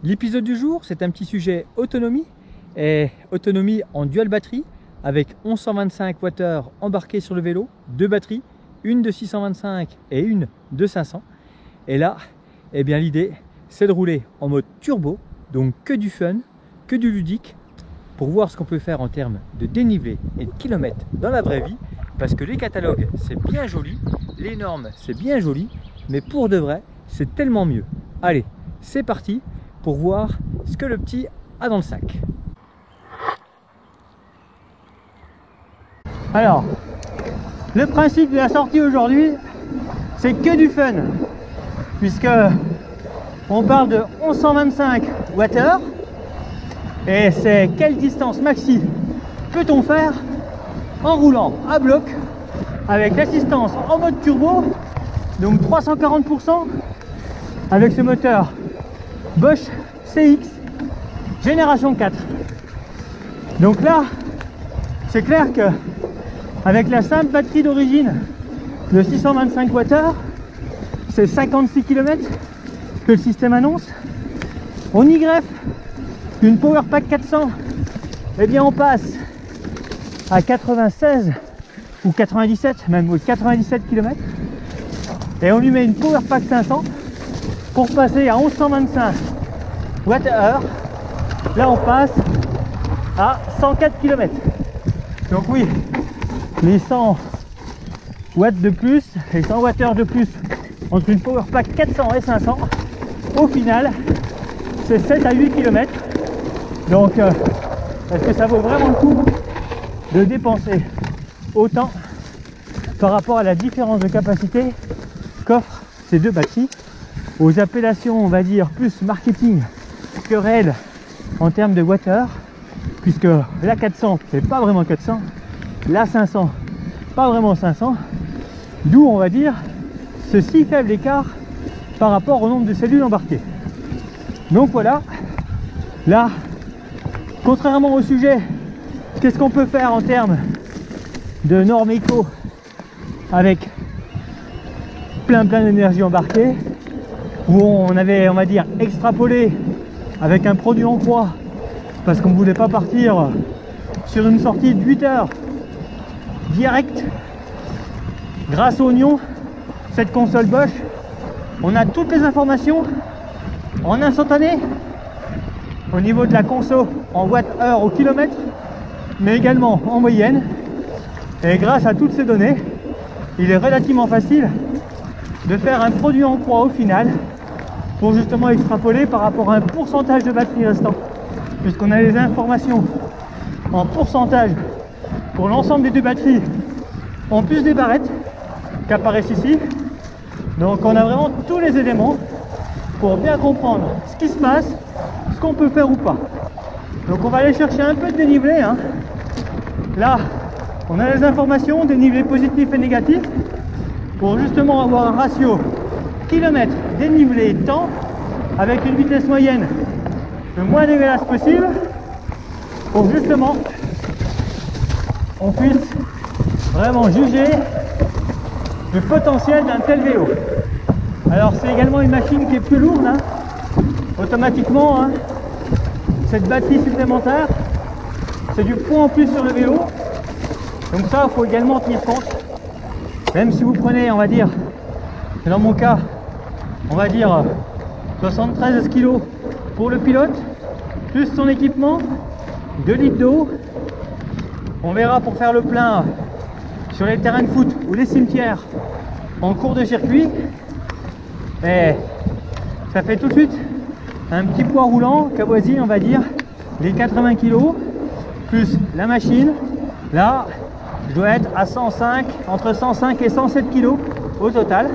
L'épisode du jour, c'est un petit sujet autonomie, et autonomie en dual batterie avec 1125 Wh embarqués sur le vélo, deux batteries, une de 625 et une de 500. Et là, eh bien l'idée, c'est de rouler en mode turbo, donc que du fun, que du ludique, pour voir ce qu'on peut faire en termes de dénivelé et de kilomètres dans la vraie vie, parce que les catalogues, c'est bien joli, les normes, c'est bien joli, mais pour de vrai, c'est tellement mieux. Allez, c'est parti pour voir ce que le petit a dans le sac. Alors, le principe de la sortie aujourd'hui, c'est que du fun, puisque on parle de 1125 Wh, et c'est quelle distance maxi peut-on faire en roulant à bloc avec l'assistance en mode turbo, donc 340% avec ce moteur Bosch CX génération 4. Donc là, c'est clair que avec la simple batterie d'origine de 625 Wh, c'est 56 km que le système annonce. On y greffe une Powerpack 400, et bien on passe à 96 ou 97, même 97 km, et on lui met une Powerpack 500 pour passer à 1125 Wh. Là on passe à 104 km. Donc oui, les 100 watts de plus, les 100 Wh de plus entre une Powerpack 400 et 500, au final c'est 7 à 8 km. Donc est-ce que ça vaut vraiment le coup de dépenser autant par rapport à la différence de capacité qu'offrent ces deux batteries, aux appellations on va dire plus marketing que réel en termes de wattheures, puisque la 400 c'est pas vraiment 400, la 500 pas vraiment 500, d'où on va dire ce si faible écart par rapport au nombre de cellules embarquées. Donc voilà, là contrairement au sujet, qu'est-ce qu'on peut faire en termes de normes éco avec plein d'énergie embarquée, où on avait, on va dire, extrapolé avec un produit en croix parce qu'on ne voulait pas partir sur une sortie de 8 heures direct. Grâce au Oignon, cette console Bosch, on a toutes les informations en instantané au niveau de la conso en Wh au kilomètre, mais également en moyenne. Et grâce à toutes ces données, il est relativement facile de faire un produit en croix au final pour justement extrapoler par rapport à un pourcentage de batterie restant, puisqu'on a les informations en pourcentage pour l'ensemble des deux batteries en plus des barrettes qui apparaissent ici. Donc on a vraiment tous les éléments pour bien comprendre ce qui se passe, ce qu'on peut faire ou pas. Donc on va aller chercher un peu de dénivelé, hein. Là on a les informations, dénivelé positif et négatif, pour justement avoir un ratio kilomètre dénivelé temps avec une vitesse moyenne le moins dégueulasse possible, pour justement on puisse vraiment juger le potentiel d'un tel vélo. Alors c'est également une machine qui est plus lourde, hein. Automatiquement, hein, cette batterie supplémentaire, c'est du poids en plus sur le vélo, donc ça il faut également tenir compte. Même si vous prenez, on va dire, dans mon cas, on va dire 73 kg pour le pilote, plus son équipement, 2 litres d'eau. On verra pour faire le plein sur les terrains de foot ou les cimetières en cours de circuit. Et ça fait tout de suite un petit poids roulant qui avoisine, on va dire, les 80 kg, plus la machine. Là, je dois être à 105, entre 105 et 107 kg au total.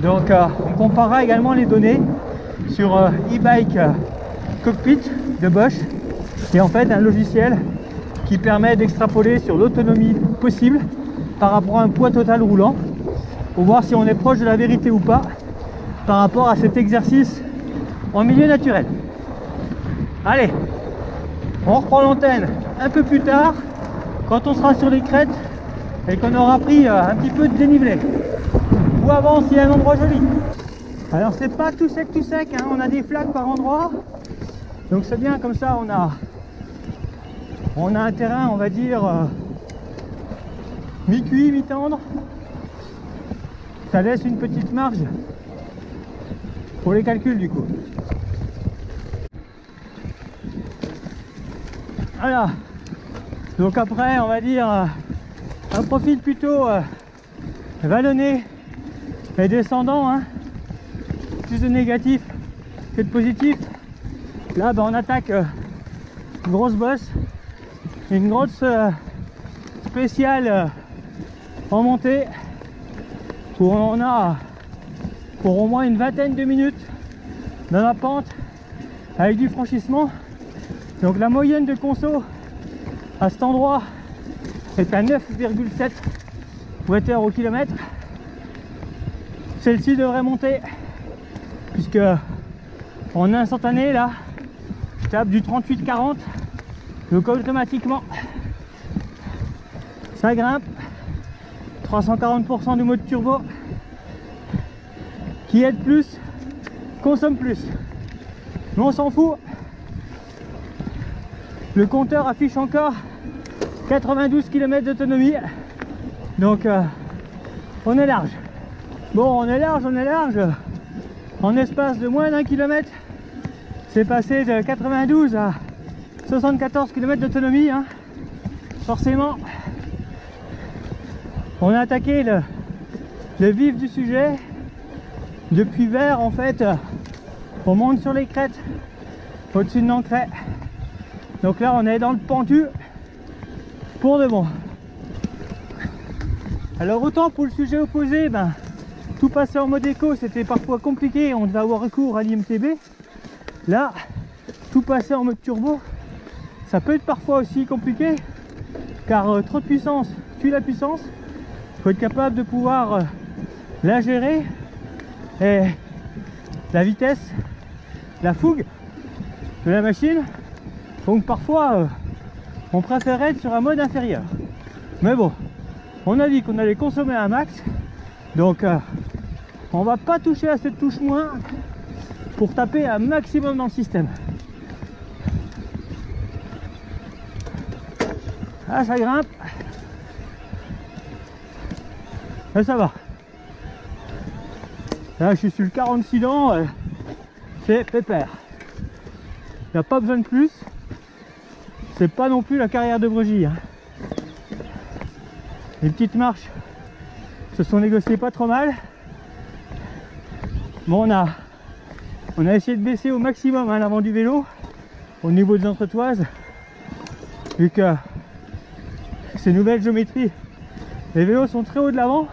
Donc on comparera également les données sur e-bike cockpit de Bosch, qui est en fait un logiciel qui permet d'extrapoler sur l'autonomie possible par rapport à un poids total roulant, pour voir si on est proche de la vérité ou pas par rapport à cet exercice en milieu naturel. Allez, on reprend l'antenne un peu plus tard, quand on sera sur les crêtes et qu'on aura pris un petit peu de dénivelé, ou avant s'il y a un endroit joli. Alors c'est pas tout sec, hein. On a des flaques par endroits, donc c'est bien, comme ça on a un terrain, on va dire, mi-cuit, mi-tendre. Ça laisse une petite marge pour les calculs du coup. Voilà, donc après on va dire un profil plutôt vallonné et descendant, hein. Plus de négatif que de positif. Là on attaque une grosse bosse, une grosse spéciale en montée, où on a pour au moins une vingtaine de minutes dans la pente avec du franchissement. Donc la moyenne de conso à cet endroit est à 9,7 Wh au kilomètre. Celle-ci devrait monter, puisque en instantané là je tape du 38-40, donc automatiquement ça grimpe. 340% du mode turbo qui aide plus, consomme plus. Mais on s'en fout. Le compteur affiche encore 92 km d'autonomie. Donc on est large. Bon, on est large. En espace de moins d'1 kilomètre, c'est passé de 92 à 74 km d'autonomie, hein. Forcément, on a attaqué le vif du sujet. Depuis Vert, en fait, on monte sur les crêtes au-dessus de Nancray. Donc là, on est dans le pentu pour de bon. Alors autant pour le sujet opposé, tout passer en mode éco, c'était parfois compliqué, on devait avoir recours à l'IMTB. Là, tout passer en mode turbo, ça peut être parfois aussi compliqué, car trop de puissance tue la puissance. Il faut être capable de pouvoir la gérer, et la vitesse, la fougue de la machine. Donc parfois on préfère être sur un mode inférieur, mais bon, on a dit qu'on allait consommer un max, donc on va pas toucher à cette touche moins pour taper un maximum dans le système. Ah, ça grimpe. Et ça va. Là, je suis sur le 46 dents, c'est pépère. Il n'y a pas besoin de plus. C'est pas non plus la carrière de Bregy, hein. Les petites marches se sont négociées pas trop mal. Bon, on a essayé de baisser au maximum, hein, l'avant du vélo au niveau des entretoises, vu que ces nouvelles géométries, les vélos sont très hauts de l'avant.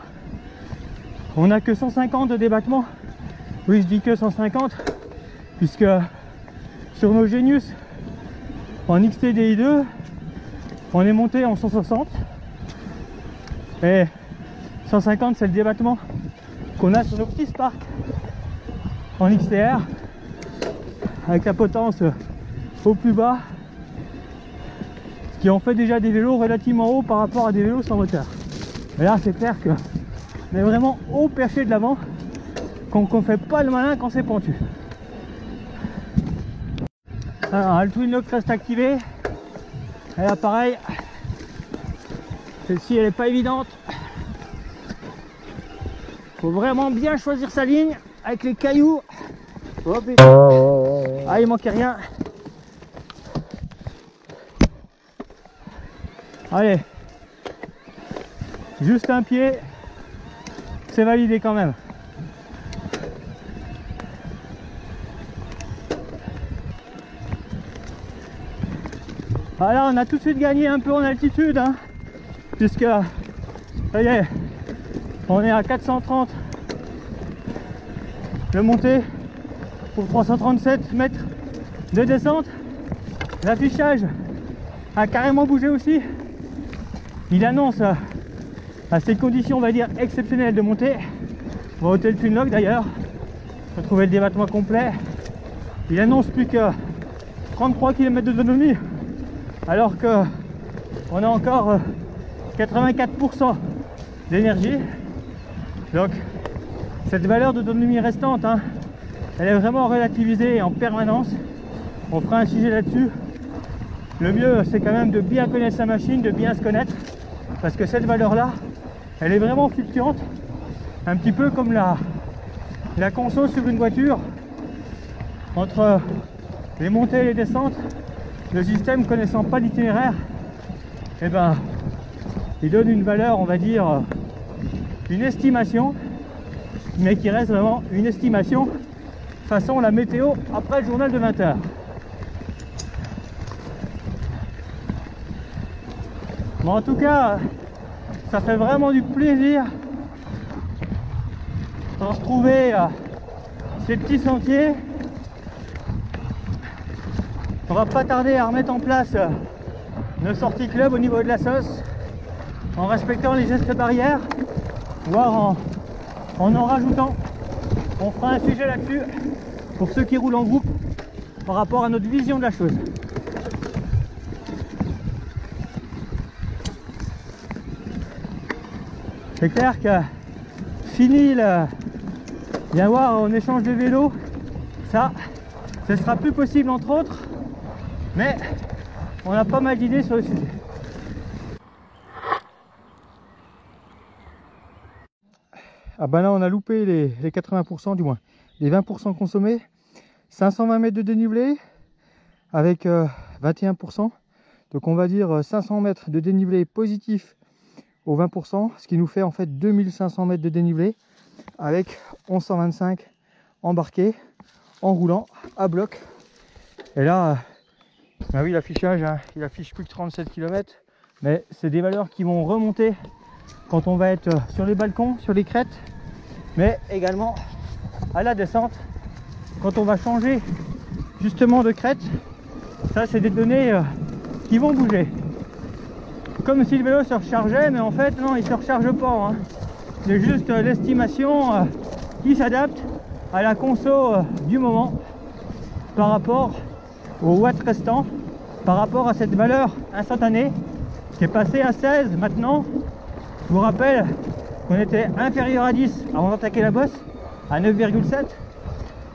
On n'a que 150 de débattement. Oui, je dis que 150, puisque sur nos Genius en XTDI2 on est monté en 160, et 150 c'est le débattement qu'on a sur nos petits Spark en XTR, avec la potence au plus bas, ce qui en fait déjà des vélos relativement hauts par rapport à des vélos sans moteur. Et là c'est clair que on est vraiment haut perché de l'avant, qu'on fait pas le malin quand c'est pentu. Alors le Twin Lock reste activé. Et là pareil, celle-ci elle est pas évidente. Faut vraiment bien choisir sa ligne avec les cailloux. Hop, et... Ah, il manquait rien. Allez, juste un pied, c'est validé quand même. Voilà, on a tout de suite gagné un peu en altitude, hein, puisque ça y est, on est à 430 de montée pour 337 mètres de descente. L'affichage a carrément bougé aussi. Il annonce à ces conditions, on va dire, exceptionnelles de montée. On va ôter le Twin Lock d'ailleurs, retrouver le débattement complet. Il annonce plus que 33 km d'autonomie, alors que on a encore 84% d'énergie. Donc Cette valeur d'autonomie restante, hein, elle est vraiment relativisée en permanence. On fera un sujet là-dessus. Le mieux, c'est quand même de bien connaître sa machine, de bien se connaître, parce que cette valeur-là, elle est vraiment fluctuante, un petit peu comme la conso sur une voiture. Entre les montées et les descentes, le système connaissant pas l'itinéraire, eh ben, il donne une valeur, on va dire, une estimation, mais qui reste vraiment une estimation façon la météo après le journal de 20 h. Bon, en tout cas, ça fait vraiment du plaisir de retrouver ces petits sentiers. On va pas tarder à remettre en place nos sorties club au niveau de la sauce, en respectant les gestes barrières, voire en rajoutant. On fera un sujet là-dessus pour ceux qui roulent en groupe par rapport à notre vision de la chose. C'est clair que fini bien voir en échange de vélo, ça ce sera plus possible entre autres, mais on a pas mal d'idées sur le sujet. Ah ben là on a loupé les 80%, du moins les 20% consommés. 520 mètres de dénivelé avec 21%, donc on va dire 500 mètres de dénivelé positif au 20%, ce qui nous fait en fait 2500 mètres de dénivelé avec 1125 embarqués en roulant à bloc. Et là, bah oui, l'affichage, hein, il affiche plus que 37 km, mais c'est des valeurs qui vont remonter quand on va être sur les balcons, sur les crêtes, mais également à la descente quand on va changer justement de crête. Ça, c'est des données qui vont bouger. Comme si le vélo se rechargeait, mais en fait non, il ne se recharge pas, hein. C'est juste l'estimation qui s'adapte à la conso du moment par rapport aux watts restants, par rapport à cette valeur instantanée qui est passée à 16 maintenant. Je vous rappelle qu'on était inférieur à 10 avant d'attaquer la bosse, à 9,7,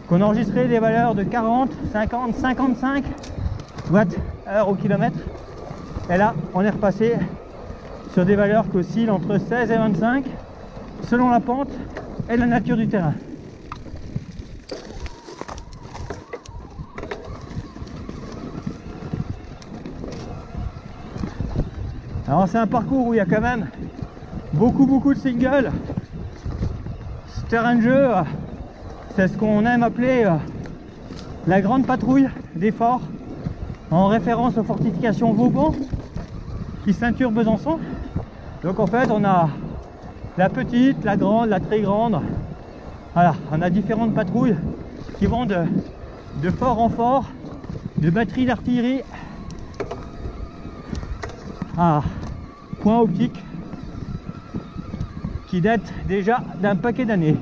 qu'on enregistrait des valeurs de 40, 50, 55 watts heure au kilomètre. Et là, on est repassé sur des valeurs qui oscillent entre 16 et 25 selon la pente et la nature du terrain. Alors c'est un parcours où il y a quand même beaucoup de singles. Ce terrain de jeu, c'est ce qu'on aime appeler la grande patrouille des forts, en référence aux fortifications Vauban qui ceinturent Besançon. Donc en fait on a la petite, la grande, la très grande. Voilà, on a différentes patrouilles qui vont de fort en fort, de batterie d'artillerie à point optique qui date déjà d'un paquet d'années.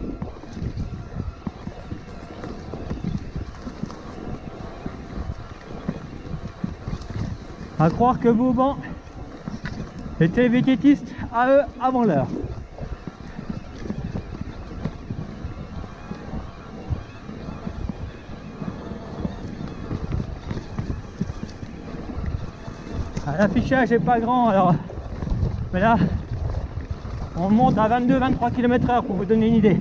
À croire que Vauban était vététiste à eux avant l'heure. L'affichage n'est pas grand, alors, mais là on monte à 22-23 km/h pour vous donner une idée.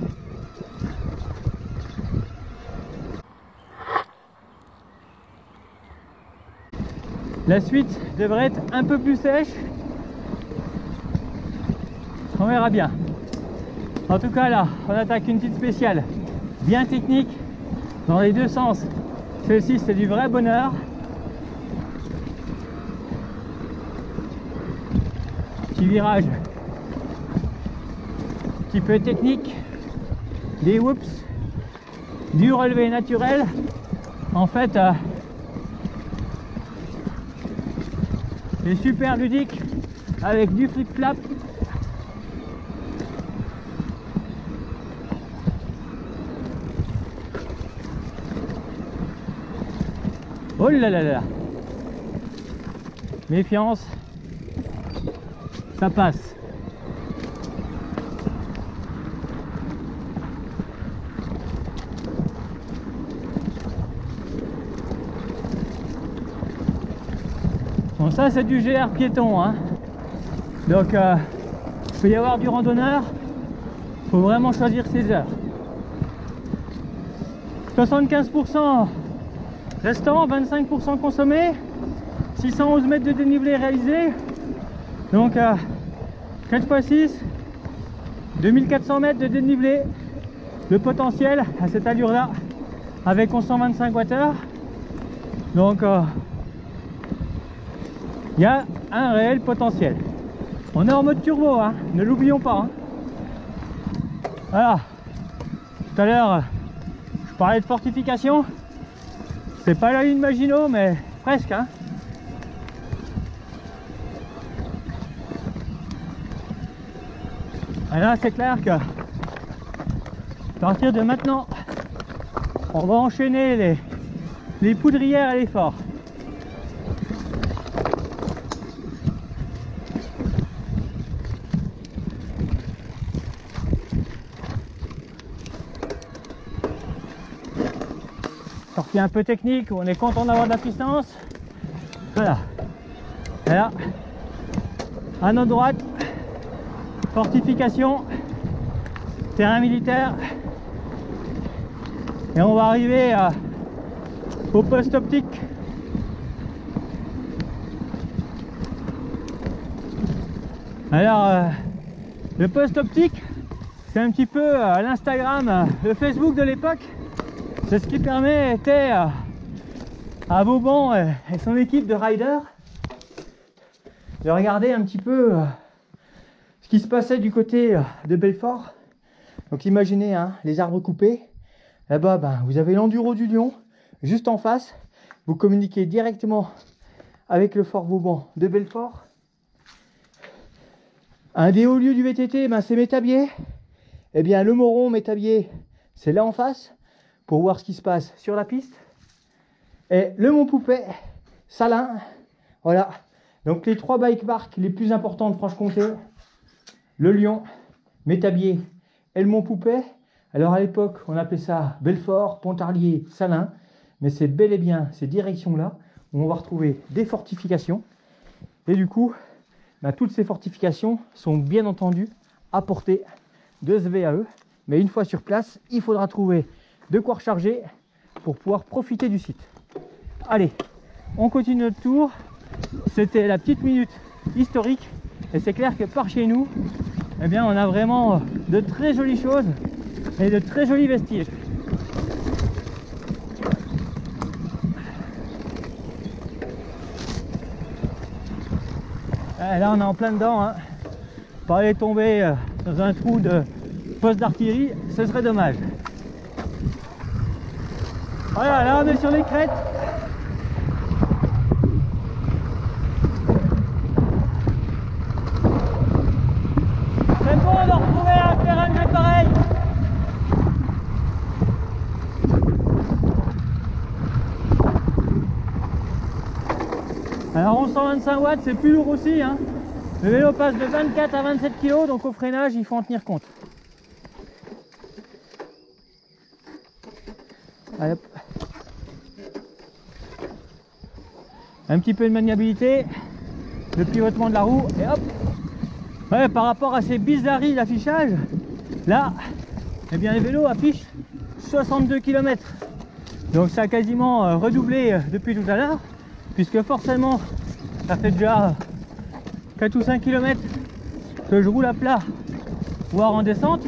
La suite devrait être un peu plus sèche, on verra bien. En tout cas là, on attaque une petite spéciale bien technique dans les deux sens. Celle-ci c'est du vrai bonheur. Petit virage un petit peu technique, des whoops, du relevé naturel. En fait, c'est super ludique avec du flip-flap. Oh là là là, méfiance, ça passe. Donc ça c'est du GR piéton, hein. Donc il peut y avoir du randonneur, il faut vraiment choisir ses heures. 75% restant, 25% consommé, 611 mètres de dénivelé réalisé. Donc 4 x 6, 2400 mètres de dénivelé. Le potentiel à cette allure là avec 1125 Wh. Donc il y a un réel potentiel. On est en mode turbo, hein, ne l'oublions pas, hein. Voilà, tout à l'heure je parlais de fortification, c'est pas la ligne Maginot mais presque, hein. Et là c'est clair que à partir de maintenant on va enchaîner les poudrières à l'effort. Sortie un peu technique, où on est content d'avoir de la puissance. Voilà. Et là, à notre droite, fortification, terrain militaire. Et on va arriver au poste optique. Alors, le poste optique, c'est un petit peu l'Instagram, le Facebook de l'époque. C'est ce qui permettait à Vauban et son équipe de riders de regarder un petit peu ce qui se passait du côté de Belfort. Donc imaginez, hein, les arbres coupés. Là-bas, ben, vous avez l'enduro du Lion, juste en face. Vous communiquez directement avec le fort Vauban de Belfort. Un des hauts lieux du VTT, ben, c'est Métabier. Eh bien, le Moron, Métabier, c'est là en face, pour voir ce qui se passe sur la piste. Et le Mont Poupet, Salins, voilà. Donc les 3 bike parks les plus importants de Franche-Comté, le Lion, Métabier et le Mont Poupet. Alors à l'époque, on appelait ça Belfort, Pontarlier, Salins, mais c'est bel et bien ces directions-là où on va retrouver des fortifications. Et du coup, ben, toutes ces fortifications sont bien entendu à portée de ce VAE. Mais une fois sur place, il faudra trouver de quoi recharger pour pouvoir profiter du site. Allez, on continue notre tour. C'était la petite minute historique et c'est clair que par chez nous, eh bien, on a vraiment de très jolies choses et de très jolis vestiges. Et là on est en plein dedans, hein. Pas aller tomber dans un trou de poste d'artillerie, ce serait dommage. Voilà, là on est sur les crêtes. C'est bon de retrouver un terrain de pareil. Alors 1125 watts, c'est plus lourd aussi, hein. Le vélo passe de 24 à 27 kg, donc au freinage il faut en tenir compte. Allez, hop. Un petit peu de maniabilité, le pivotement de la roue et hop. Ouais, par rapport à ces bizarreries d'affichage, là, eh bien les vélos affichent 62 km. Donc ça a quasiment redoublé depuis tout à l'heure, puisque forcément ça fait déjà 4 ou 5 km que je roule à plat, voire en descente.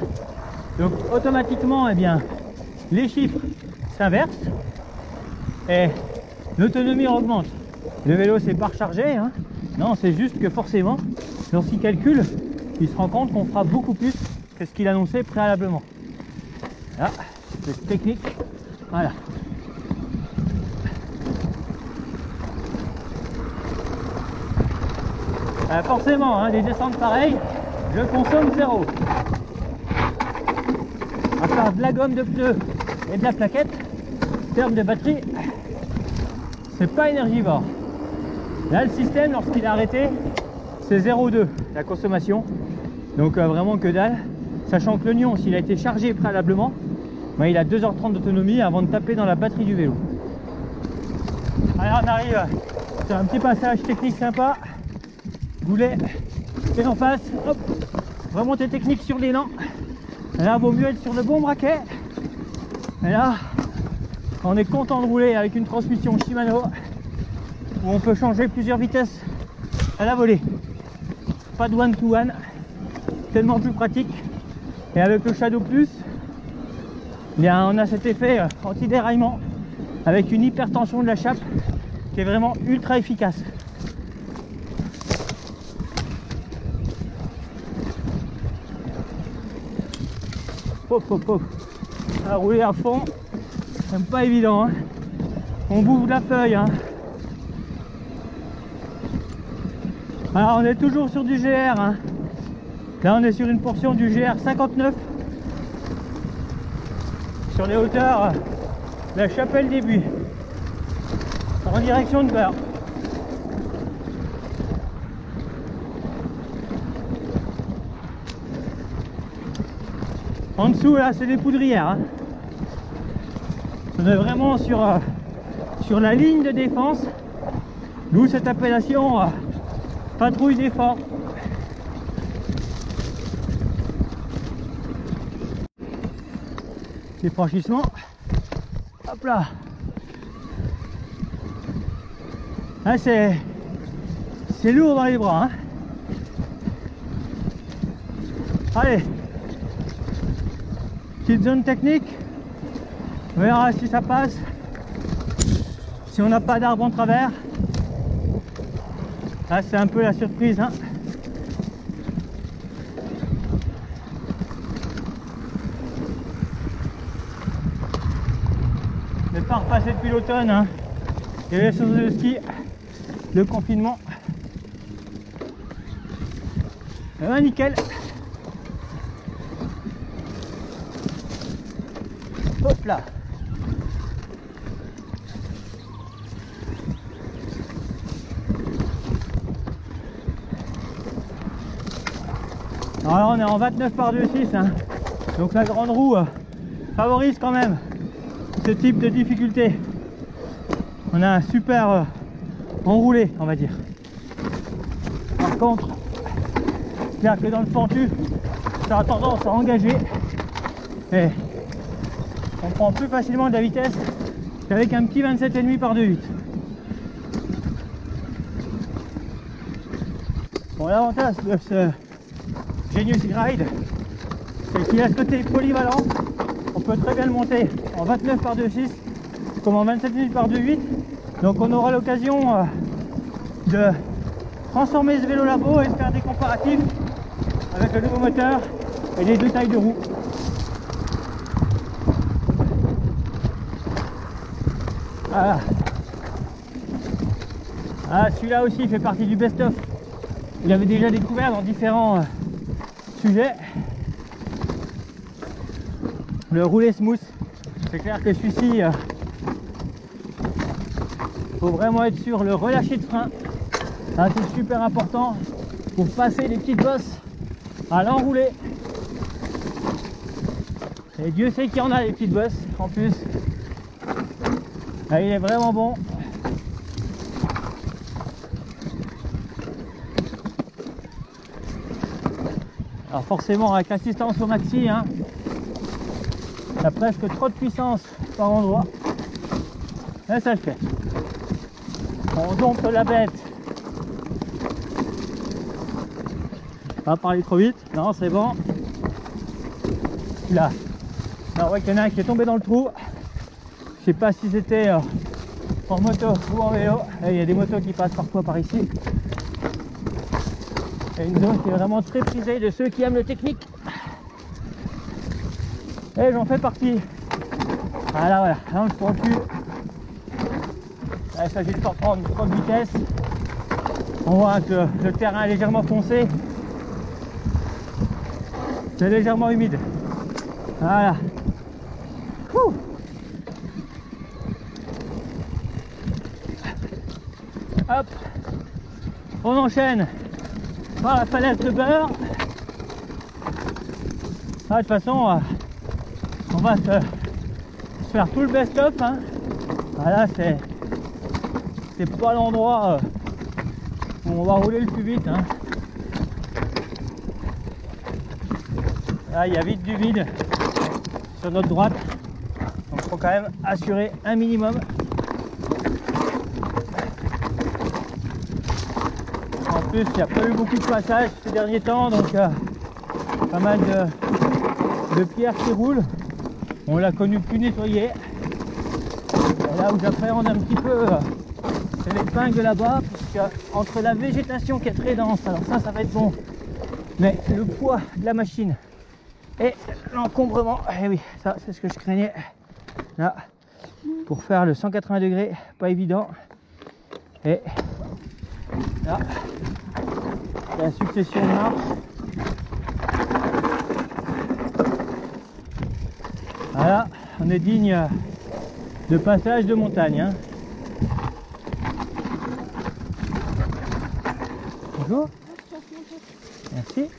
Donc automatiquement, eh bien, les chiffres s'inversent et l'autonomie augmente. Le vélo c'est pas rechargé, hein. Non, c'est juste que forcément, lorsqu'il calcule, il se rend compte qu'on fera beaucoup plus que ce qu'il annonçait préalablement. Là, c'est technique. Voilà. Forcément, hein, des descentes pareilles, je consomme 0. À part de la gomme de pneus et de la plaquette, en termes de batterie, c'est pas énergivore. Là, le système, lorsqu'il est arrêté, c'est 0,2 la consommation. Donc vraiment que dalle. Sachant que l'oignon, s'il a été chargé préalablement, ben, il a 2h30 d'autonomie avant de taper dans la batterie du vélo. Alors on arrive C'est un petit passage technique sympa. Goulet. Et en face, hop, remontée technique sur l'élan. Là, vaut mieux être sur le bon braquet. Et là, on est content de rouler avec une transmission Shimano où on peut changer plusieurs vitesses à la volée. Pas de one-to-one, tellement plus pratique. Et avec le Shadow Plus, eh bien, on a cet effet anti-déraillement avec une hypertension de la chape qui est vraiment ultra efficace. Pop, pop, pop. À rouler à fond, c'est pas évident, hein. On bouffe de la feuille, hein. Alors on est toujours sur du GR, hein. Là on est sur une portion du GR 59 sur les hauteurs de la Chapelle des Buis en direction de Beurre. En dessous là c'est des poudrières, hein. On est vraiment sur la ligne de défense, d'où cette appellation patrouille d'effort. Les franchissements, hop là, ah, c'est lourd dans les bras, hein. Allez, petite zone technique, on verra si ça passe, si on n'a pas d'arbre en travers. Là c'est un peu la surprise, hein. Mais pas repassé depuis l'automne, hein. Il y avait les choses de ski, le confinement. Et ben nickel. Hop là. Alors là on est en 29 par 2,6, hein. Donc la grande roue favorise quand même ce type de difficulté. On a un super enroulé, on va dire. Par contre, c'est clair que dans le pentu, ça a tendance à engager et on prend plus facilement de la vitesse qu'avec un petit 27,5 par 2,8. Bon, l'avantage de ce Genius Ride, c'est qu'il a ce côté polyvalent. On peut très bien le monter en 29 par 2,6 comme en 27,5 par 2,8. Donc on aura l'occasion de transformer ce vélo labo et de faire des comparatifs avec le nouveau moteur et les deux tailles de roues. Voilà. Ah, celui-là aussi fait partie du best-of. Vous l'avez déjà découvert dans différents sujets. Le roulé smooth. C'est clair que celui-ci, faut vraiment être sur le relâcher de frein. Ah, c'est super important pour passer les petites bosses à l'enroulé. Et Dieu sait qu'il y en a des petites bosses en plus. Ah, il est vraiment bon. Alors forcément avec l'assistance au maxi, hein, il y a presque trop de puissance par endroit. Mais ça le fait. On dompte la bête. Pas parler trop vite. Non, c'est bon. Là. Alors ouais, qu'il y en a un qui est tombé dans le trou. Je sais pas si c'était en moto ou en vélo. Et il y a des motos qui passent parfois par ici. C'est une zone qui est vraiment très prisée de ceux qui aiment le technique. Et j'en fais partie. Voilà, voilà. Là, on ne se prend plus. Là, il s'agit de ne pas prendre trop de vitesse. On voit que le terrain est légèrement foncé. C'est légèrement humide. Voilà. Ouh. Hop. On enchaîne par la falaise de Beurre. Ah, de toute façon, on va se faire tout le best-of, hein. Voilà, c'est pas l'endroit où on va rouler le plus vite, hein. Là, il y a vite du vide sur notre droite, donc il faut quand même assurer un minimum. En plus, il n'y a pas eu beaucoup de passages ces derniers temps, donc pas mal de pierres qui roulent. On l'a connu plus nettoyé. Et là où j'appréhende un petit peu, c'est l'épingle là-bas, puisque entre la végétation qui est très dense, alors ça va être bon, mais le poids de la machine et l'encombrement, et oui, ça c'est ce que je craignais. Là, pour faire le 180 degrés, pas évident. Et là, la succession de marches. Voilà, on est digne de passage de montagne, hein. Bonjour. Merci.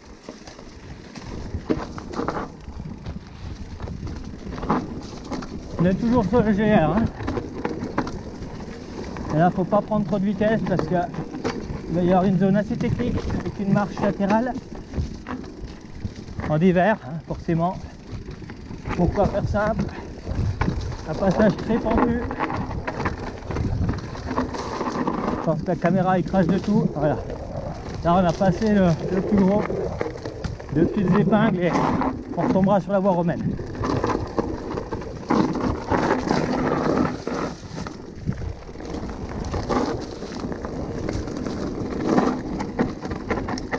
On est toujours sur le GR, hein. Et là, faut pas prendre trop de vitesse parce qu'il va y avoir une zone assez technique avec une marche latérale en hiver, hein, forcément. Pourquoi faire simple? Un passage très pentu. Je pense que la caméra écrase de tout. Voilà. Là, on a passé le plus gros. Deux petites épingles et on retombera sur la voie romaine.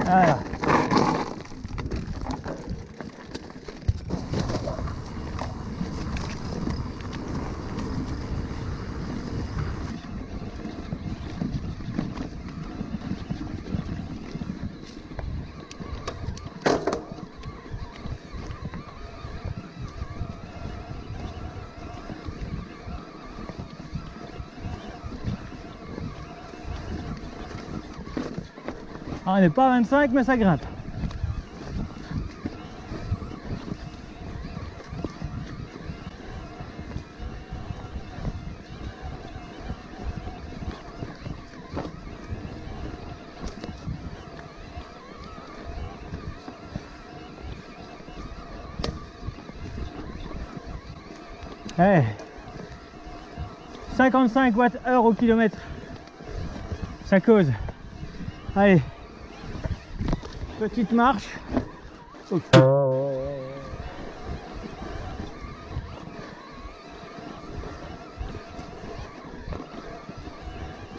Voilà. Ah, on n'est pas à 25 mais ça grimpe. Hey, 55 Wh au kilomètre, ça cause. Allez, petite marche. Okay.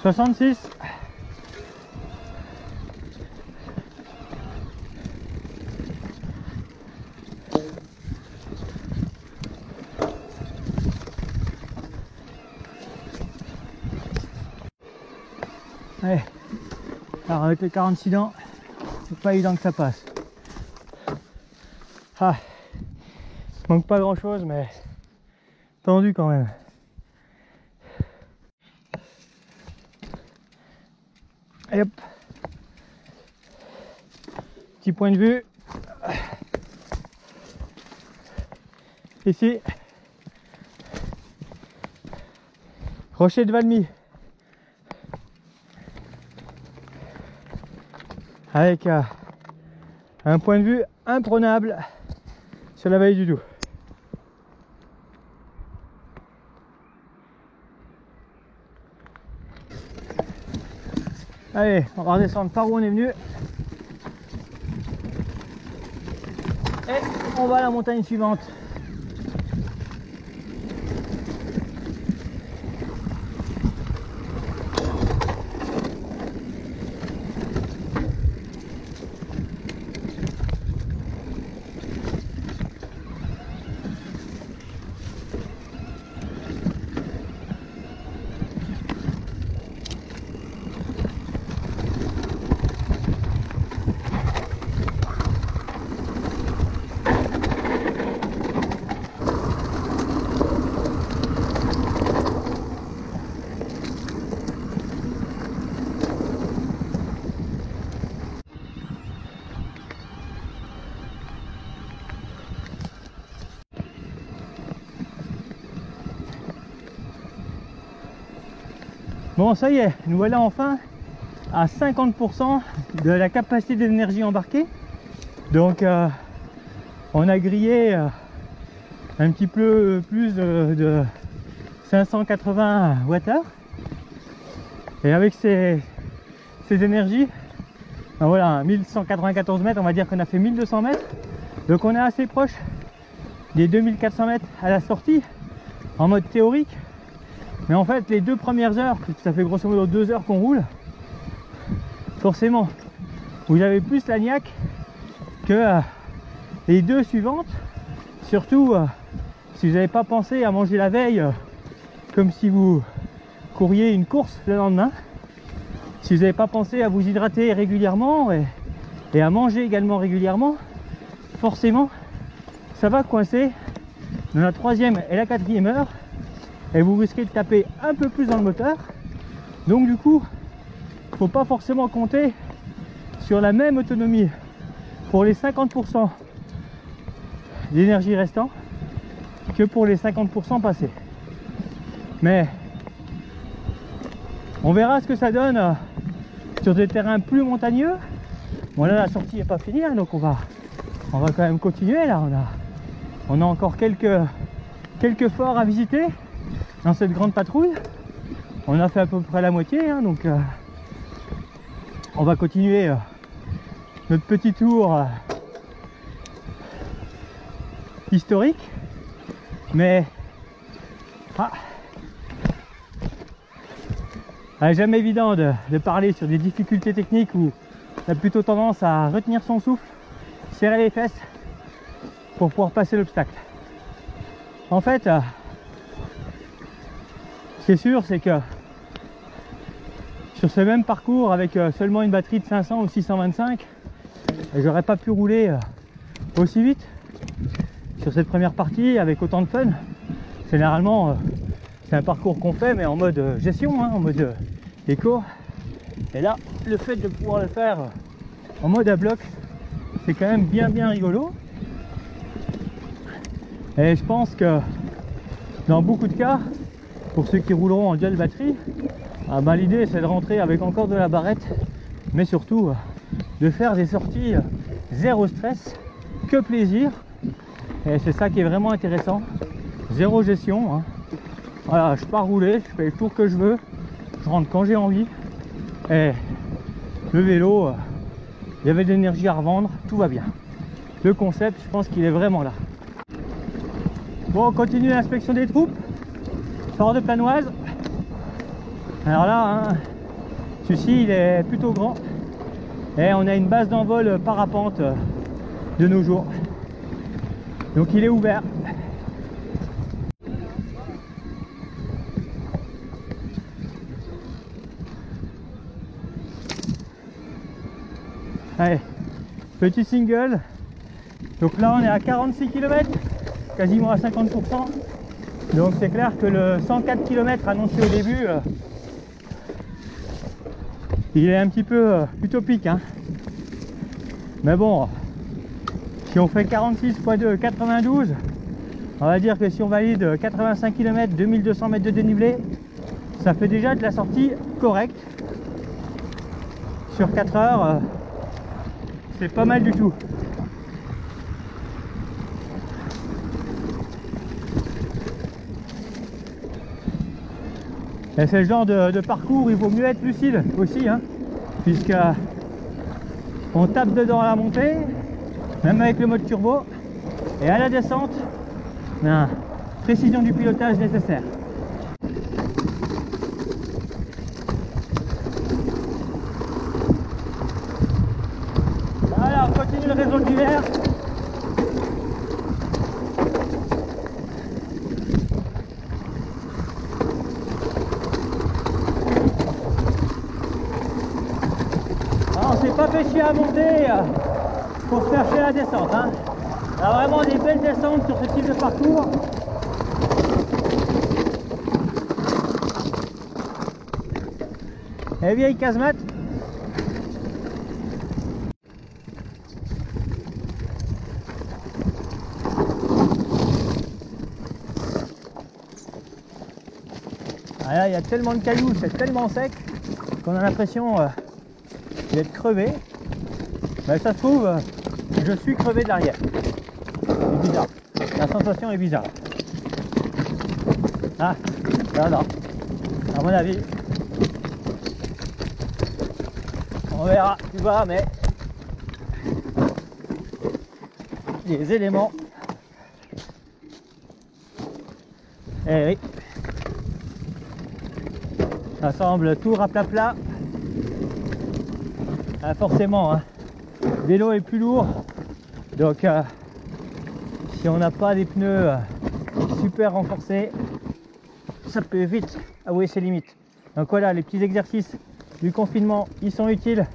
66. Allez, alors avec les 46 dents, c'est pas évident que ça passe. Ah, il manque pas grand chose, mais tendu quand même. Et hop, petit point de vue. Ici, rocher de Valmy. Avec un point de vue imprenable sur la vallée du Doubs. Allez, on va redescendre par où on est venu. Et on va à la montagne suivante. Bon, ça y est, nous voilà enfin à 50% de la capacité d'énergie embarquée. Donc on a grillé un petit peu plus de 580 Wh. Et avec ces énergies, ben voilà, 1194 mètres, on va dire qu'on a fait 1200 mètres. Donc on est assez proche des 2400 mètres à la sortie en mode théorique. Mais en fait les 2 premières heures, ça fait grosso modo 2 heures qu'on roule, forcément vous avez plus la niaque que les 2 suivantes, surtout si vous n'avez pas pensé à manger la veille comme si vous couriez une course le lendemain, si vous n'avez pas pensé à vous hydrater régulièrement et à manger également régulièrement, forcément ça va coincer dans la 3e et la 4e heure et vous risquez de taper un peu plus dans le moteur. Donc du coup, faut pas forcément compter sur la même autonomie pour les 50% d'énergie restant que pour les 50% passés. Mais on verra ce que ça donne sur des terrains plus montagneux. Bon là la sortie n'est pas finie, hein, donc on va quand même continuer. Là on a encore quelques forts à visiter dans cette grande patrouille. On a fait à peu près la moitié, hein, donc on va continuer notre petit tour historique. Mais jamais évident de parler sur des difficultés techniques où on a plutôt tendance à retenir son souffle, serrer les fesses pour pouvoir passer l'obstacle. En fait, ce qui est sûr, c'est que sur ce même parcours avec seulement une batterie de 500 ou 625, j'aurais pas pu rouler aussi vite sur cette première partie avec autant de fun. Généralement c'est un parcours qu'on fait mais en mode gestion, hein, en mode éco, et là le fait de pouvoir le faire en mode à bloc, c'est quand même bien rigolo. Et je pense que dans beaucoup de cas, pour ceux qui rouleront en dual batterie, l'idée c'est de rentrer avec encore de la barrette, mais surtout de faire des sorties zéro stress, que plaisir. Et c'est ça qui est vraiment intéressant, zéro gestion, hein. Voilà, je pars rouler, je fais le tour que je veux, je rentre quand j'ai envie. Et le vélo, il y avait de l'énergie à revendre, tout va bien. Le concept, je pense qu'il est vraiment là. Bon, on continue l'inspection des troupes. Fort de Planoise. Alors là, hein, celui-ci il est plutôt grand. Et on a une base d'envol parapente de nos jours. Donc il est ouvert. Allez, petit single. Donc là on est à 46 km, quasiment à 50%. Donc c'est clair que le 104 km annoncé au début, il est un petit peu utopique, hein. Mais bon, si on fait 46 x 2, 92, on va dire que si on valide 85 km, 2200 mètres de dénivelé, ça fait déjà de la sortie correcte. Sur 4 heures, c'est pas mal du tout. Et c'est le genre de parcours où il vaut mieux être lucide aussi, hein, puisque on tape dedans à la montée, même avec le mode turbo, et à la descente, on a une précision du pilotage nécessaire. Voilà, on continue le réseau d'hiver. Pas fait chier à monter pour se faire chier à la descente, hein. Il y a vraiment des belles descentes sur ce type de parcours. Et vieille casemate. Ah là, il y a tellement de cailloux, c'est tellement sec qu'on a l'impression d'être crevé. Mais ça se trouve, je suis crevé de l'arrière. C'est bizarre. La sensation est bizarre. Ah, là, à mon avis. On verra, tu vois, mais les éléments. Eh oui. Ça semble tout raplapla. Ah, forcément, hein. Le vélo est plus lourd. Donc, si on n'a pas des pneus super renforcés, ça peut vite avouer ses limites. Donc voilà, les petits exercices du confinement, ils sont utiles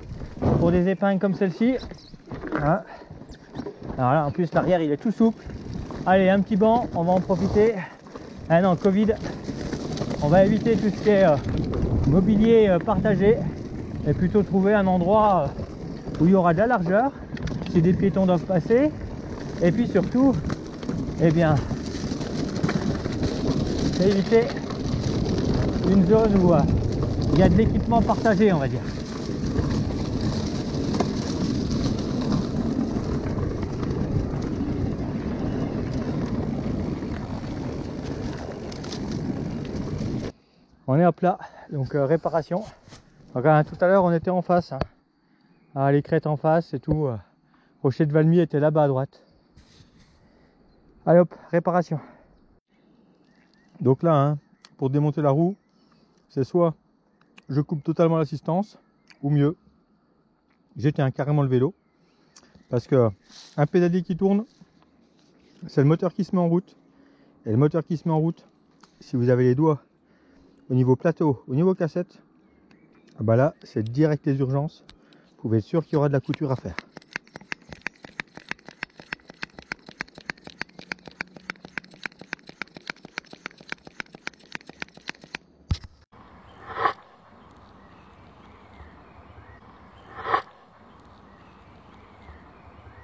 pour des épingles comme celle-ci. Hein. Alors là, en plus, l'arrière, il est tout souple. Allez, un petit banc, on va en profiter. Ah non, Covid, on va éviter tout ce qui est mobilier partagé et plutôt trouver un endroit où il y aura de la largeur si des piétons doivent passer, et puis surtout, eh bien, éviter une zone où il y a de l'équipement partagé, on va dire. On est à plat, donc réparation. Donc, tout à l'heure on était en face, hein. Ah, les crêtes en face et tout. Rocher de Valmy était là-bas à droite. Allez hop, réparation. Donc là, hein, pour démonter la roue, c'est soit je coupe totalement l'assistance, ou mieux, j'éteins carrément le vélo. Parce que un pédalier qui tourne, c'est le moteur qui se met en route. Et le moteur qui se met en route, si vous avez les doigts au niveau plateau, au niveau cassette, bah là c'est direct les urgences. Vous pouvez être sûr qu'il y aura de la couture à faire.